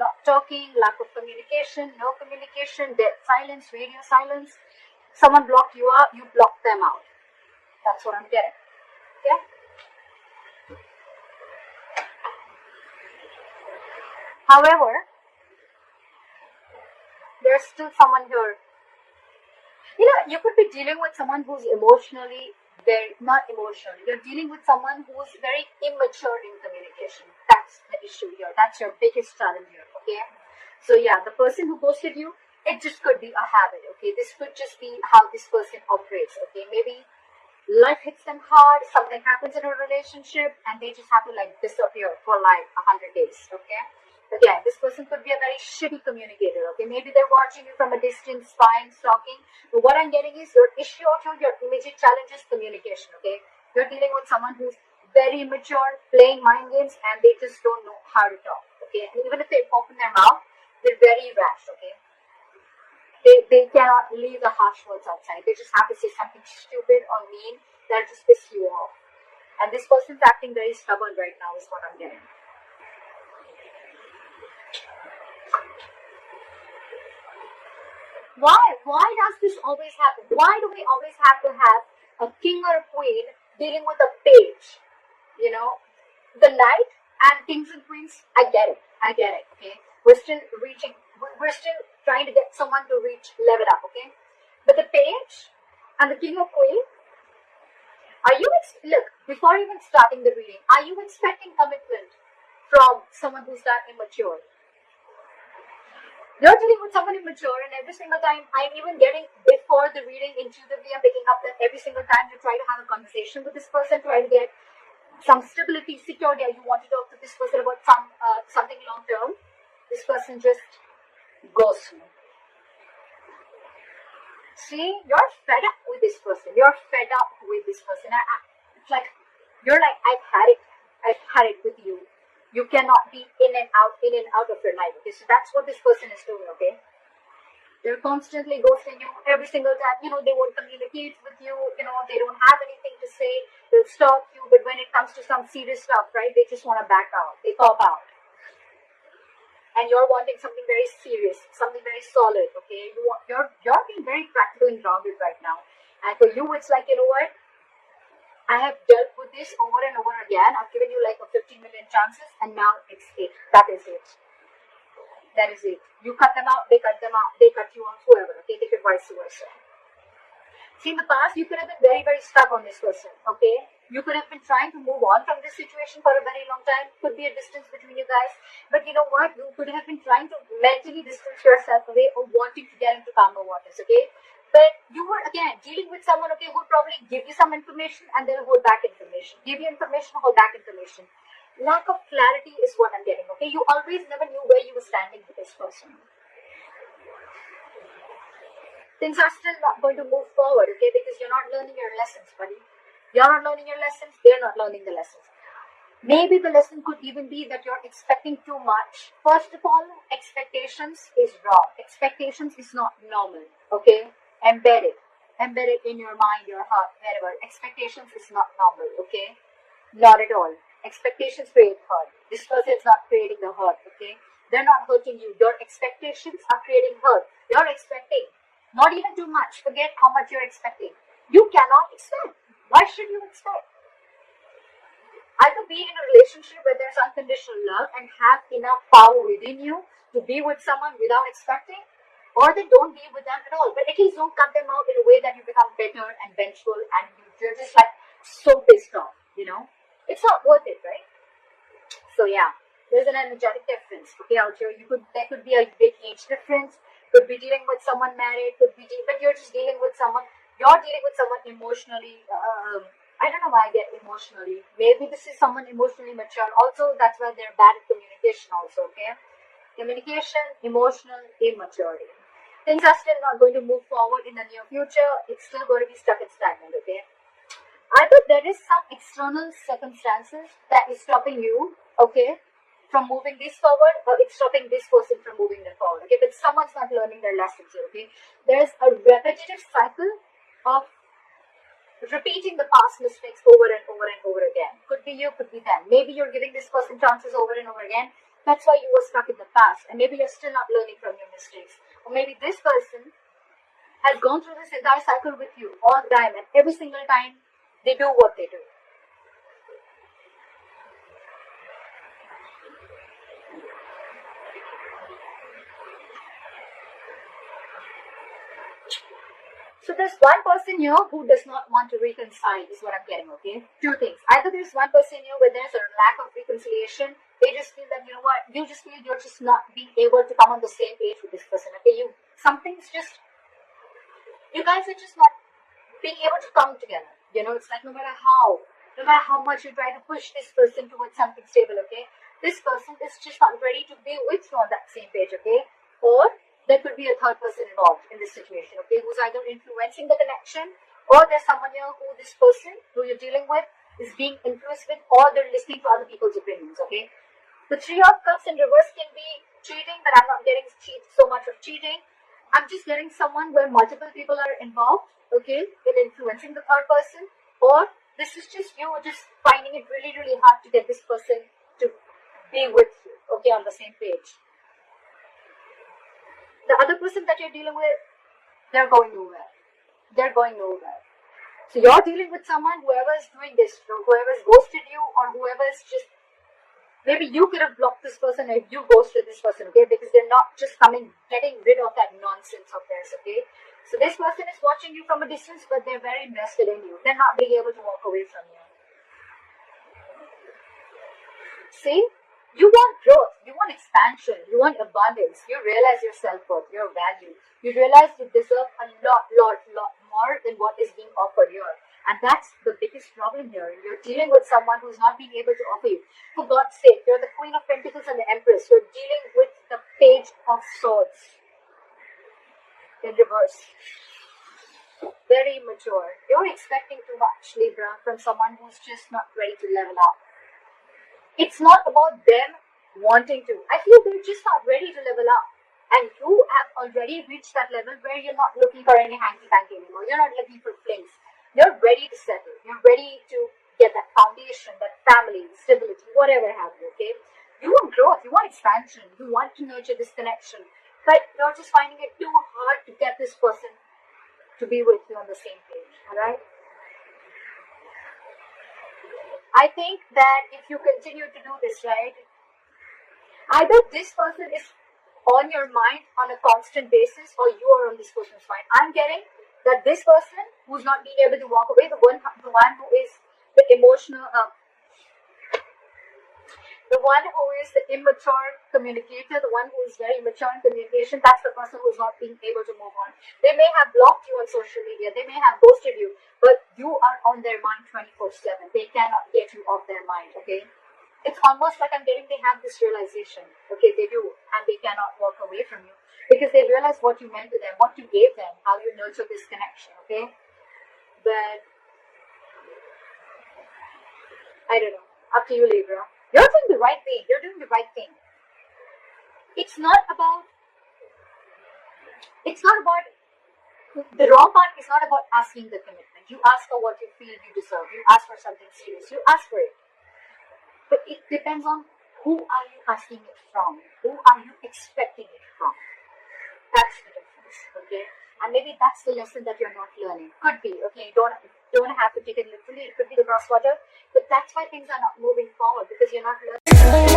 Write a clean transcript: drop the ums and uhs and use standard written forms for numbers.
not talking, lack of communication, no communication, dead silence, radio silence. Someone blocked you out, you blocked them out. That's what I'm getting. Okay? However, there's still someone here. You know, you could be dealing with someone who's emotionally not emotional. You're dealing with someone who's very immature in communication. That's the issue here. That's your biggest challenge here, okay? So yeah, the person who ghosted you, it just could be a habit, okay? This could just be how this person operates, okay? Maybe life hits them hard, something happens in a relationship, and they just have to like disappear for like 100 days, okay? Again, this person could be a very shitty communicator, okay? Maybe they're watching you from a distance, spying, stalking. But what I'm getting is your issue out here, your immediate challenge is communication, okay? You're dealing with someone who's very immature, playing mind games, and they just don't know how to talk, okay? And even if they open their mouth, they're very rash, okay? They cannot leave the harsh words outside. They just have to say something stupid or mean that'll just piss you off. And this person's acting very stubborn right now is what I'm getting. Why does this always happen? Why do we always have to have a king or a queen dealing with a page? You know, the knight and kings and queens, I get it, okay? We're still trying to get someone to reach level up, okay? But the page and the king or queen, look, before even starting the reading, are you expecting commitment from someone who's that immature? You're dealing with someone immature, and every single time I'm even getting before the reading intuitively, I'm picking up that every single time you try to have a conversation with this person, try to get some stability, security, or you want to talk to this person about something long term, this person just ghosts you. See, you're fed up with this person. It's like you're like, I've had it with you. You cannot be in and out of your life. Okay, so that's what this person is doing, okay? They're constantly ghosting you every single time. You know, they won't communicate with you. You know, they don't have anything to say. They'll stalk you. But when it comes to some serious stuff, right, they just want to back out. They cop out. And you're wanting something very serious, something very solid, okay? You're being very practical and grounded right now. And for you, it's like, you know what? I have dealt with this over and over again. I've given you like a 15 million chances, and now it's it. That is it. You cut them out, they cut them out, they cut you off, whoever. Okay, take it vice versa. See, in the past, you could have been very, very stuck on this person, okay? You could have been trying to move on from this situation for a very long time. Could be a distance between you guys. But you know what? You could have been trying to mentally distance yourself away or wanting to get into calmer waters, okay? But you were, again, dealing with someone, okay, who would probably give you some information and then hold back information. Give you information, hold back information. Lack of clarity is what I'm getting, okay? You always never knew where you were standing with this person. Things are still not going to move forward, okay? Because you're not learning your lessons, buddy. You're not learning your lessons, they're not learning the lessons. Maybe the lesson could even be that you're expecting too much. First of all, expectations is wrong. Expectations is not normal, okay? Embed it in your mind, your heart, wherever. Expectations is not normal, okay? Not at all. Expectations create hurt. This person is not creating the hurt, okay? They're not hurting you. Your expectations are creating hurt. You're expecting. Not even too much. Forget how much you're expecting. You cannot expect. Why should you expect? Either be in a relationship where there's unconditional love and have enough power within you to be with someone without expecting, or they don't be with them at all. But at least don't cut them out in a way that you become bitter and vengeful and you're just like so pissed off, you know? It's not worth it, right? So yeah, there's an energetic difference, okay, out here. There could be a big age difference, could be dealing with someone married, but you're just dealing with someone, emotionally, I don't know why I get emotionally. Maybe this is someone emotionally mature. Also, that's why they're bad at communication also, okay? Communication, emotional, immaturity. Things are still not going to move forward in the near future. It's still going to be stuck and stagnant, okay? Either there is some external circumstances that is stopping you, okay, from moving this forward, or it's stopping this person from moving them forward, okay? But someone's not learning their lessons here, okay? There's a repetitive cycle of repeating the past mistakes over and over and over again. Could be you, could be them. Maybe you're giving this person chances over and over again. That's why you were stuck in the past, and maybe you're still not learning from your mistakes. Or maybe this person has gone through this entire cycle with you all the time, and every single time they do what they do. So there's one person here who does not want to reconcile, is what I'm getting, okay? Two things. Either there's one person here where there's a lack of reconciliation. They just feel that, you know what, you just feel you're just not being able to come on the same page with this person, okay? You guys are just not being able to come together. You know, it's like no matter how much you try to push this person towards something stable, okay? This person is just not ready to be with you on that same page, okay? Or there could be a third person involved in this situation, okay, who's either influencing the connection, or there's someone here who this person who you're dealing with is being influenced with, or they're listening to other people's opinions, okay? The Three of Cups in reverse can be cheating, but I'm not getting so much of cheating. I'm just getting someone where multiple people are involved, okay, in influencing the third person, or this is just you just finding it really, really hard to get this person to be with you, okay, on the same page. The other person that you're dealing with, they're going nowhere. So you're dealing with someone, whoever is doing this, whoever has ghosted you, or whoever is just, maybe you could have blocked this person if you ghosted this person, okay, because they're not just getting rid of that nonsense of theirs, okay. So this person is watching you from a distance, but they're very invested in you. They're not being able to walk away from you. See? You want growth, you want expansion, you want abundance, you realize your self-worth, your value. You realize you deserve a lot more than what is being offered here. And that's the biggest problem here. You're dealing with someone who's not being able to offer you. For God's sake, you're the Queen of Pentacles and the Empress. You're dealing with the Page of Swords in reverse. Very immature. You're expecting too much, Libra, from someone who's just not ready to level up. It's not about them wanting to. I feel they're just not ready to level up. And you have already reached that level where you're not looking for any hanky-panky anymore. You're not looking for flings. You're ready to settle. You're ready to get that foundation, that family, stability, whatever have you, okay? You want growth. You want expansion. You want to nurture this connection. But you're just finding it too hard to get this person to be with you on the same page, alright? I think that if you continue to do this, right, either this person is on your mind on a constant basis, or you are on this person's mind. I'm getting that this person who's not being able to walk away, the one who is the emotional, the one who is the immature communicator, the one who is very mature in communication, that's the person who's not being able to move on. They may have blocked you on social media, they may have ghosted you, but you are on their mind 24/7. They cannot get you off their mind, okay? It's almost like I'm getting they have this realization, okay, they do, and they cannot walk away from you because they realize what you meant to them, what you gave them, how you nurture this connection, okay? But I don't know, up to you, Libra. You're doing the right thing. You're doing the right thing. It's not about the wrong part is not about asking the commitment. You ask for what you feel you deserve. You ask for something serious. You ask for it. But it depends on who are you asking it from? Who are you expecting it from? That's the difference, okay? And maybe that's the lesson that you're not learning. Could be, okay? Don't have to take it literally. It could be the crosswater. But that's why things are not moving forward, because you're not learning.